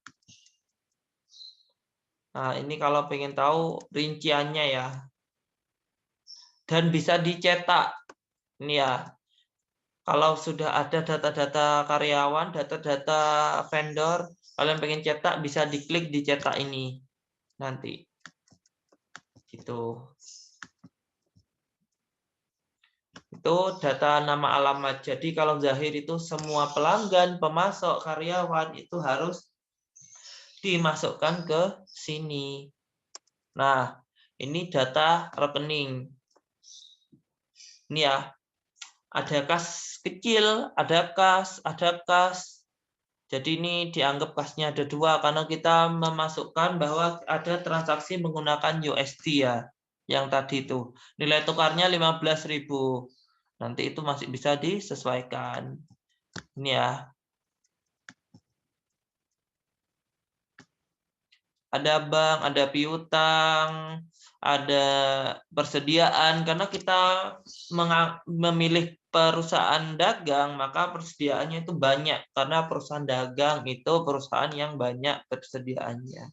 Nah, ini kalau pengen tahu rinciannya ya. Dan bisa dicetak. Ini ya. Kalau sudah ada data-data karyawan, data-data vendor, kalian pengen cetak, bisa diklik dicetak ini. Nanti. Gitu. Itu data nama alamat. Jadi kalau Zahir itu semua pelanggan, pemasok, karyawan itu harus dimasukkan ke sini. Nah, ini data rekening. Ini ya, ada kas kecil, ada kas. Jadi ini dianggap kasnya ada 2 karena kita memasukkan bahwa ada transaksi menggunakan USD ya, yang tadi itu. Nilai tukarnya 15.000. Nanti itu masih bisa disesuaikan. Ini ya. Ada bank, ada piutang, ada persediaan. Karena kita memilih perusahaan dagang, maka persediaannya itu banyak. Karena perusahaan dagang itu perusahaan yang banyak persediaannya.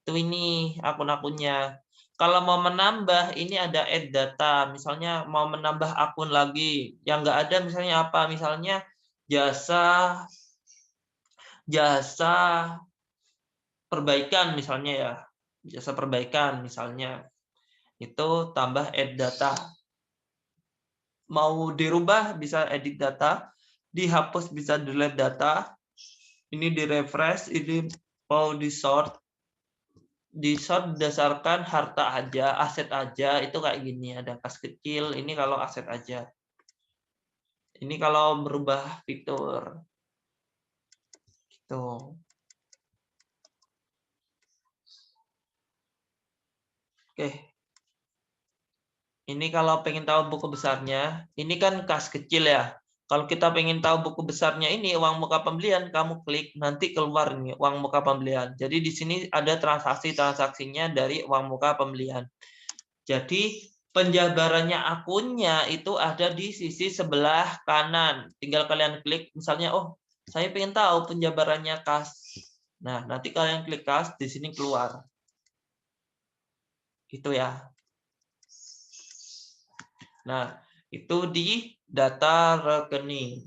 Itu ini akun-akunnya. Kalau mau menambah, ini ada add data. Misalnya mau menambah akun lagi. Yang nggak ada misalnya apa? Misalnya jasa perbaikan misalnya ya, jasa perbaikan misalnya, itu tambah add data. Mau dirubah bisa edit data, dihapus bisa delete data, ini di refresh, ini mau di sort, di-sort berdasarkan harta aja, aset aja, itu kayak gini, ada kas kecil, ini kalau aset aja. Ini kalau berubah fitur. Gitu. Oke. Ini kalau pengen tahu buku besarnya, ini kan kas kecil ya. Kalau kita pengen tahu buku besarnya ini uang muka pembelian, kamu klik nanti keluar nih uang muka pembelian. Jadi di sini ada transaksinya dari uang muka pembelian. Jadi penjabarannya akunnya itu ada di sisi sebelah kanan. Tinggal kalian klik misalnya, oh saya pengen tahu penjabarannya kas. Nah, nanti kalian klik kas, di sini keluar. Gitu ya. Nah, itu di data rekening.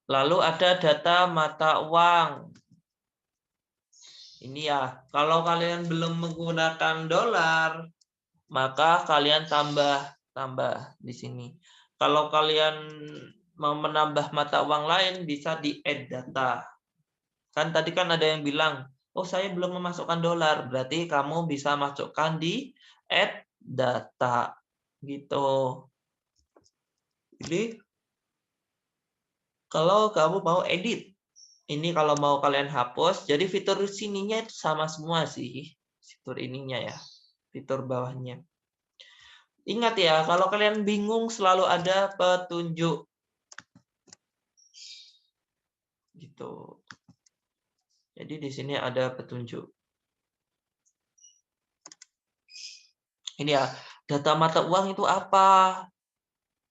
Lalu ada data mata uang. Ini ya, kalau kalian belum menggunakan dolar, maka kalian tambah di sini. Kalau kalian mau menambah mata uang lain, bisa di add data. Kan tadi kan ada yang bilang, oh saya belum memasukkan dolar, berarti kamu bisa masukkan di add data gitu. Jadi kalau kamu mau edit, ini kalau mau kalian hapus, jadi fitur sininya itu sama semua sih, fitur ininya ya, fitur bawahnya. Ingat ya, kalau kalian bingung selalu ada petunjuk. Gitu. Jadi di sini ada petunjuk. Ini ya, data mata uang itu apa?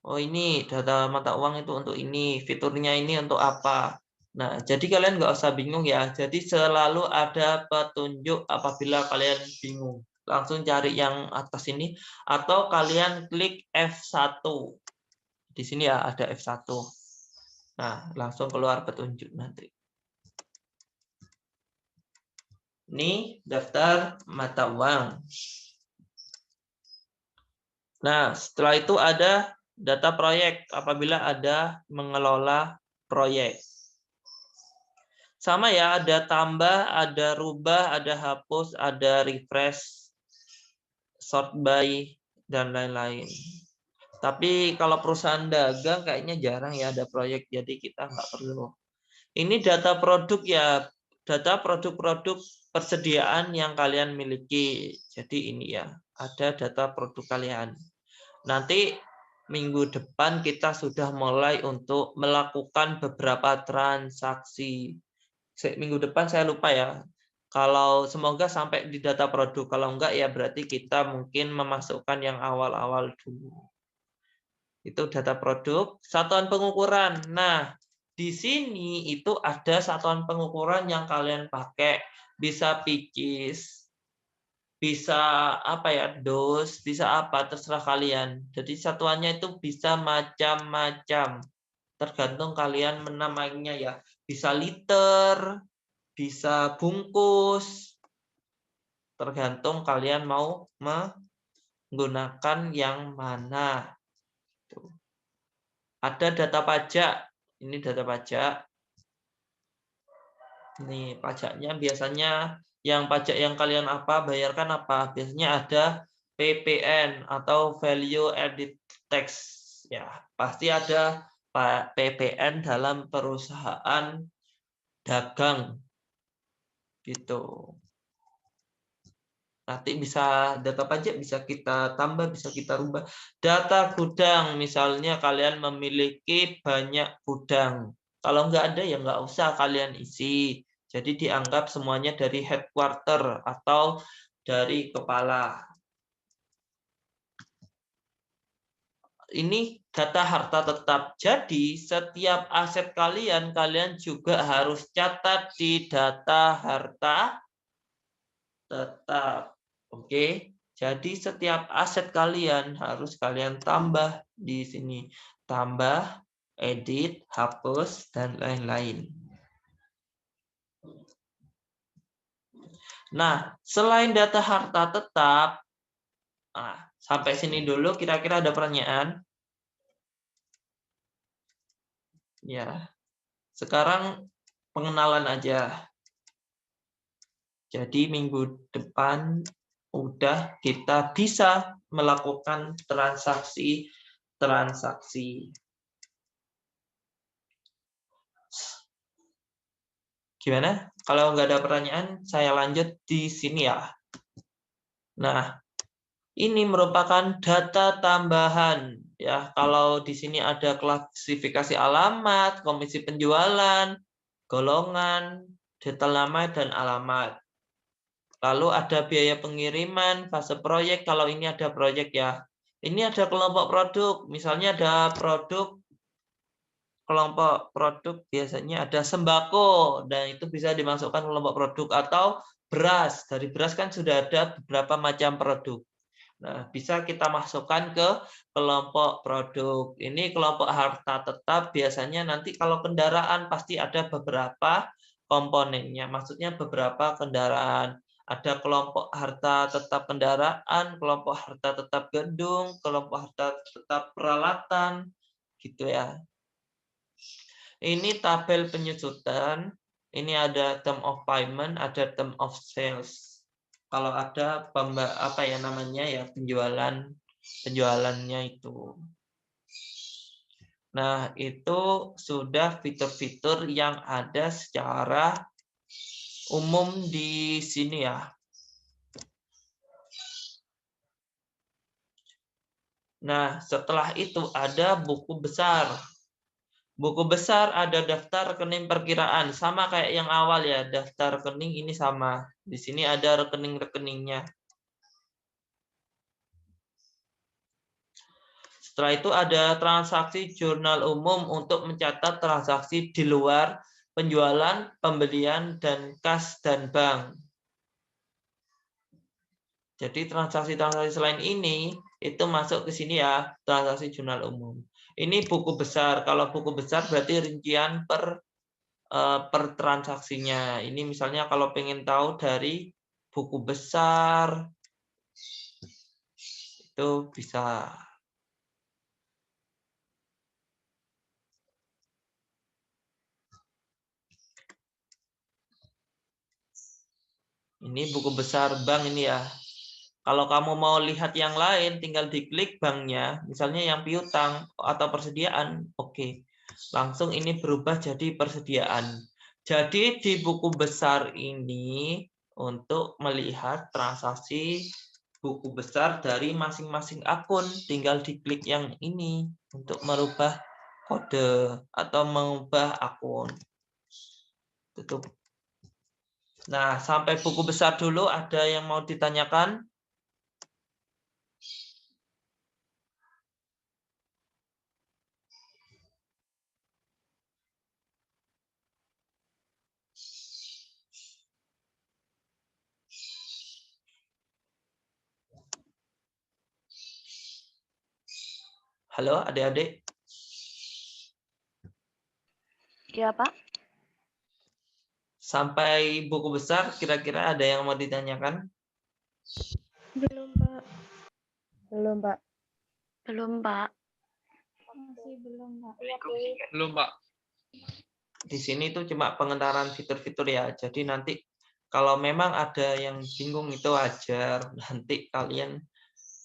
Oh ini data mata uang itu untuk ini, fiturnya ini untuk apa? Nah, jadi kalian nggak usah bingung ya. Jadi selalu ada petunjuk apabila kalian bingung. Langsung cari yang atas ini atau kalian klik F1. Di sini ya ada F1. Nah, langsung keluar petunjuk nanti. Ini daftar mata uang. Nah, setelah itu ada data proyek apabila ada mengelola proyek. Sama ya, ada tambah, ada rubah, ada hapus, ada refresh, sort by, dan lain-lain. Tapi kalau perusahaan dagang kayaknya jarang ya ada proyek, jadi kita nggak perlu. Ini data produk ya, data produk-produk persediaan yang kalian miliki. Jadi ini ya, ada data produk kalian. Nanti minggu depan kita sudah mulai untuk melakukan beberapa transaksi. Minggu depan saya lupa ya. Kalau semoga sampai di data produk. Kalau enggak ya berarti kita mungkin memasukkan yang awal-awal dulu. Itu data produk. Satuan pengukuran. Nah, di sini itu ada satuan pengukuran yang kalian pakai. Bisa pikis, bisa apa ya, dos, bisa apa, terserah kalian. Jadi satuannya itu bisa macam-macam. Tergantung kalian menamainya ya. Bisa liter, bisa bungkus. Tergantung kalian mau menggunakan yang mana. Ada data pajak. Ini data pajak. Nih, pajaknya biasanya yang pajak yang kalian bayarkan apa? Biasanya ada PPN atau value added tax. Ya, pasti ada PPN dalam perusahaan dagang. Gitu. Nanti bisa data pajak bisa kita tambah, bisa kita rubah. Data gudang, misalnya kalian memiliki banyak gudang. Kalau nggak ada ya nggak usah kalian isi. Jadi dianggap semuanya dari headquarter atau dari kepala. Ini data harta tetap. Jadi setiap aset kalian juga harus catat di data harta tetap. Oke. Jadi setiap aset kalian harus kalian tambah di sini. Tambah, edit, hapus, dan lain-lain. Nah, selain data harta tetap, sampai sini dulu kira-kira ada pertanyaan? Ya. Sekarang pengenalan aja. Jadi minggu depan udah kita bisa melakukan transaksi. Gimana? Kalau nggak ada pertanyaan, saya lanjut di sini ya. Nah, ini merupakan data tambahan ya. Kalau di sini ada klasifikasi alamat, komisi penjualan, golongan, detail nama dan alamat. Lalu ada biaya pengiriman, fase proyek. Kalau ini ada proyek ya. Ini ada kelompok produk. Misalnya ada produk, kelompok produk biasanya ada sembako dan itu bisa dimasukkan kelompok produk, atau beras. Dari beras kan sudah ada beberapa macam produk. Nah, bisa kita masukkan ke kelompok produk. Ini kelompok harta tetap, biasanya nanti kalau kendaraan pasti ada beberapa komponennya. Maksudnya beberapa kendaraan. Ada kelompok harta tetap kendaraan, kelompok harta tetap gedung, kelompok harta tetap peralatan, gitu ya. Ini tabel penyusutan. Ini ada term of payment, ada term of sales. Kalau ada penjualannya itu. Nah, itu sudah fitur-fitur yang ada secara umum di sini ya. Nah, setelah itu ada buku besar. Buku besar ada daftar rekening perkiraan, sama kayak yang awal ya, daftar rekening ini sama. Di sini ada rekening-rekeningnya. Setelah itu ada transaksi jurnal umum untuk mencatat transaksi di luar penjualan, pembelian, dan kas dan bank. Jadi transaksi-transaksi selain ini itu masuk ke sini ya, transaksi jurnal umum. Ini buku besar. Kalau buku besar berarti rincian per transaksinya. Ini misalnya kalau pengen tahu dari buku besar itu bisa. Ini buku besar bank ini ya. Kalau kamu mau lihat yang lain, tinggal diklik banknya, misalnya yang piutang atau persediaan, oke. Langsung ini berubah jadi persediaan. Jadi di buku besar ini untuk melihat transaksi buku besar dari masing-masing akun, tinggal diklik yang ini untuk merubah kode atau mengubah akun. Tutup. Nah, sampai buku besar dulu, ada yang mau ditanyakan? Halo, adik-adik? Iya, Pak. Sampai buku besar, kira-kira ada yang mau ditanyakan? Belum, Pak. Belum, Pak. Belum, Pak. Masih belum, Pak. Belum, Pak. Di sini itu cuma pengentaran fitur-fitur ya. Jadi nanti kalau memang ada yang bingung itu wajar. Nanti kalian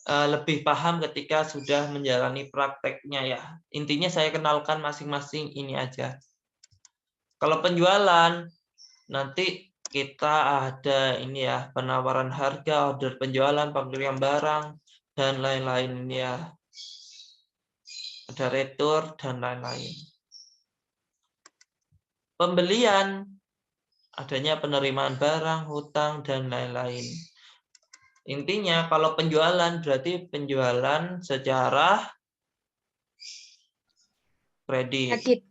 lebih paham ketika sudah menjalani prakteknya ya. Intinya saya kenalkan masing-masing ini aja. Kalau penjualan, nanti kita ada ini ya, penawaran harga, order penjualan, pembelian barang, dan lain-lain ini ya. Ada retur dan lain-lain. Pembelian, adanya penerimaan barang, hutang, dan lain-lain. Intinya kalau penjualan berarti penjualan secara kredit.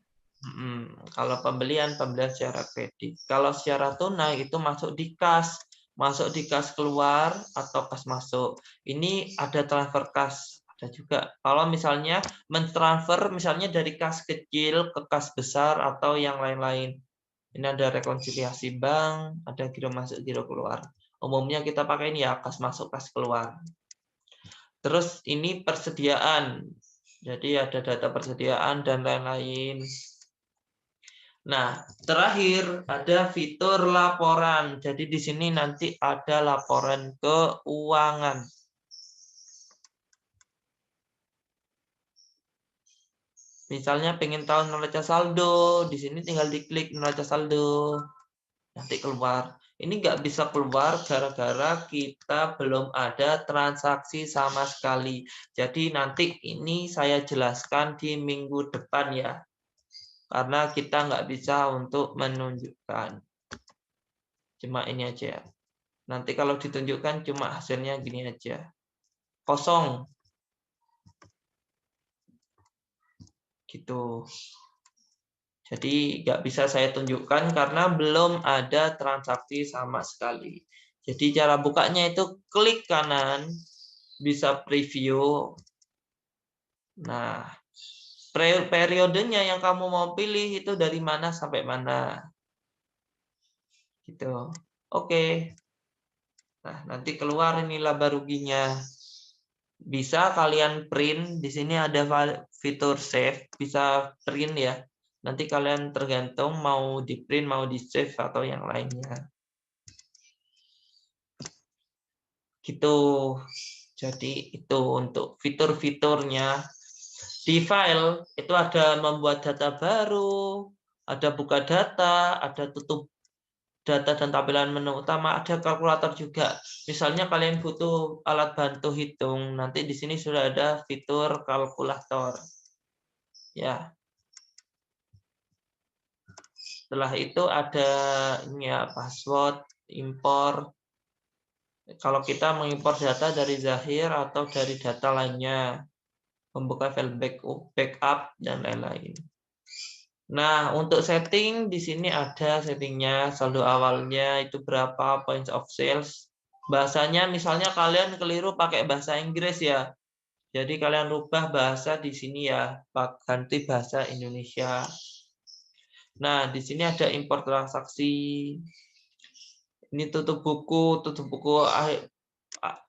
Kalau pembelian secara kredit. Kalau secara tunai itu masuk di kas keluar atau kas masuk. Ini ada transfer kas, ada juga. Kalau misalnya mentransfer misalnya dari kas kecil ke kas besar atau yang lain-lain. Ini ada rekonsiliasi bank, ada giro masuk, giro keluar. Umumnya kita pakai ini ya, kas masuk, kas keluar. Terus ini persediaan. Jadi ada data persediaan dan lain-lain. Nah, terakhir ada fitur laporan. Jadi di sini nanti ada laporan keuangan. Misalnya pengen tahu neraca saldo, di sini tinggal diklik neraca saldo, nanti keluar. Ini nggak bisa keluar gara-gara kita belum ada transaksi sama sekali. Jadi nanti ini saya jelaskan di minggu depan ya. Karena kita nggak bisa untuk menunjukkan. Cuma ini aja. Nanti kalau ditunjukkan cuma hasilnya gini aja. Kosong. Gitu. Jadi nggak bisa saya tunjukkan karena belum ada transaksi sama sekali. Jadi cara bukanya itu klik kanan, bisa preview. Nah, periodenya yang kamu mau pilih itu dari mana sampai mana. Gitu. Oke. Nah, nanti keluar ini laba ruginya. Bisa kalian print, di sini ada fitur save, bisa print ya. Nanti kalian tergantung mau di print, mau di save atau yang lainnya. Gitu. Jadi itu untuk fitur-fiturnya. Di file itu ada membuat data baru, ada buka data, ada tutup data dan tampilan menu utama, ada kalkulator juga. Misalnya kalian butuh alat bantu hitung, nanti di sini sudah ada fitur kalkulator. Ya. Setelah itu ada ini ya, password, impor. Kalau kita mengimpor data dari Zahir atau dari data lainnya, membuka file backup dan lain-lain. Nah, untuk setting di sini ada settingnya, saldo awalnya itu berapa, points of sales. Bahasanya misalnya kalian keliru pakai bahasa Inggris ya. Jadi kalian rubah bahasa di sini ya, ganti bahasa Indonesia. Nah, di sini ada import transaksi. Ini tutup buku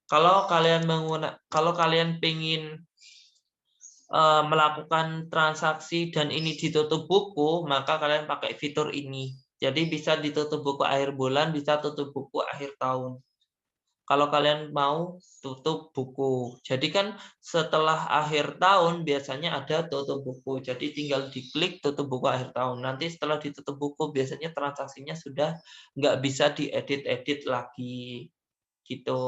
kalau kalian pengen melakukan transaksi dan ini ditutup buku, maka kalian pakai fitur ini. Jadi bisa ditutup buku akhir bulan, bisa tutup buku akhir tahun. Kalau kalian mau tutup buku. Jadi kan setelah akhir tahun biasanya ada tutup buku. Jadi tinggal diklik tutup buku akhir tahun. Nanti setelah ditutup buku biasanya transaksinya sudah nggak bisa diedit-edit lagi. Gitu.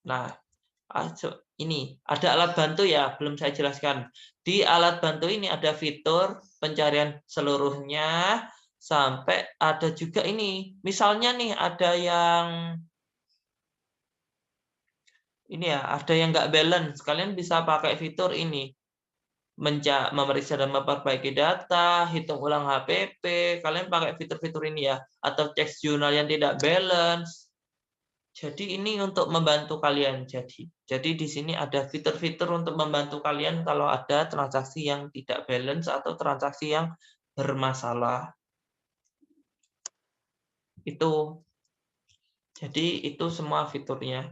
Nah, ini ada alat bantu ya, belum saya jelaskan. Di alat bantu ini ada fitur pencarian seluruhnya, sampai ada juga ini. Misalnya nih ada yang ini ya, ada yang nggak balance. Kalian bisa pakai fitur ini. Memeriksa dan memperbaiki data, hitung ulang HPP, kalian pakai fitur-fitur ini ya, atau cek jurnal yang tidak balance. Jadi ini untuk membantu kalian. Jadi di sini ada fitur-fitur untuk membantu kalian kalau ada transaksi yang tidak balance atau transaksi yang bermasalah. Itu. Jadi itu semua fiturnya.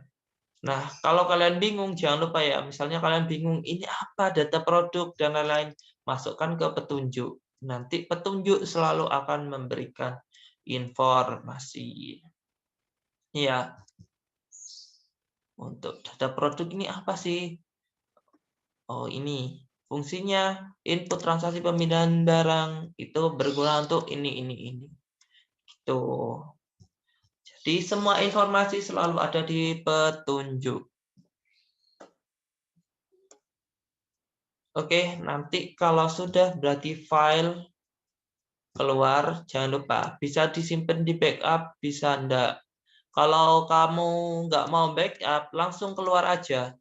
Nah, kalau kalian bingung, jangan lupa ya, misalnya kalian bingung, ini apa data produk dan lain-lain, masukkan ke petunjuk. Nanti petunjuk selalu akan memberikan informasi. Ya, untuk data produk ini apa sih? Oh, ini fungsinya input transaksi pemindahan barang itu berguna untuk ini. Gitu. Jadi semua informasi selalu ada di petunjuk. Oke, nanti kalau sudah berarti file keluar, jangan lupa bisa disimpan di backup, bisa enggak. Kalau kamu nggak mau backup, langsung keluar aja.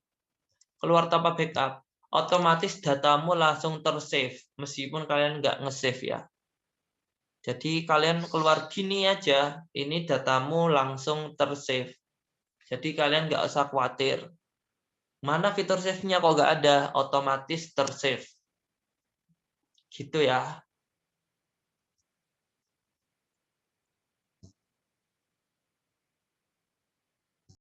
Keluar tanpa backup. Otomatis datamu langsung tersave, meskipun kalian nggak nge-save ya. Jadi kalian keluar gini aja, ini datamu langsung tersave. Jadi kalian nggak usah khawatir. Mana fitur save-nya kok nggak ada, otomatis tersave. Gitu ya.